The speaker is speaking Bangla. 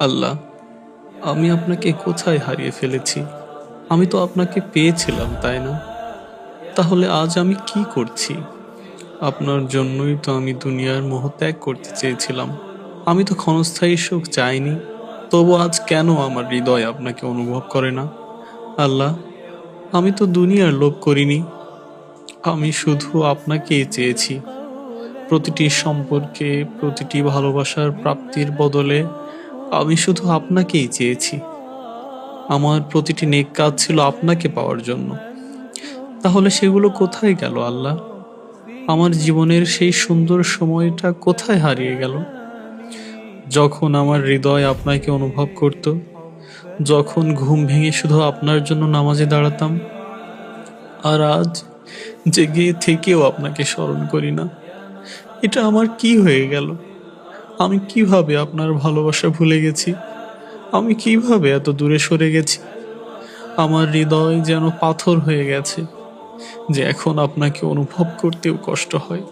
আল্লাহ, আমি আপনাকে কোথায় হারিয়ে ফেলেছি? আমি তো আপনাকে পেয়েছিলাম, তাই না? তাহলে আজ আমি কি করছি? আপনার জন্যই তো আমি দুনিয়ার মোহ ত্যাগ করতে চেয়েছিলাম। আমি তো ক্ষণস্থায়ী সুখ চাইনি। তবু আজ কেন আমার হৃদয় আপনাকে অনুভব করে না? আল্লাহ, আমি তো দুনিয়ার লোভ করিনি। আমি শুধু আপনাকেই চেয়েছি। প্রতিটি সম্পর্কে, প্রতিটি ভালোবাসার প্রাপ্তির বদলে আমি শুধু আপনাকেই চেয়েছি। আমার প্রতিটি নেক কাজ ছিল আপনাকে পাওয়ার জন্য। তাহলে সেগুলো কোথায় গেল আল্লাহ? আমার জীবনের সেই সুন্দর সময়টা কোথায় হারিয়ে গেল? যখন আমার হৃদয় আপনাকে অনুভব করত, যখন ঘুম ভেঙে শুধু আপনার জন্য নামাজে দাঁড়াতাম। আর আজ জেগে থেকেও আপনাকে স্মরণ করি না। এটা আমার কি হয়ে গেল? আমি কিভাবে আপনার ভালোবাসা ভুলে গেছি? আমি কিভাবে এত দূরে সরে গেছি? আমার হৃদয় যেন পাথর হয়ে গেছে, যে এখন আপনাকে অনুভব করতেও কষ্ট হয়।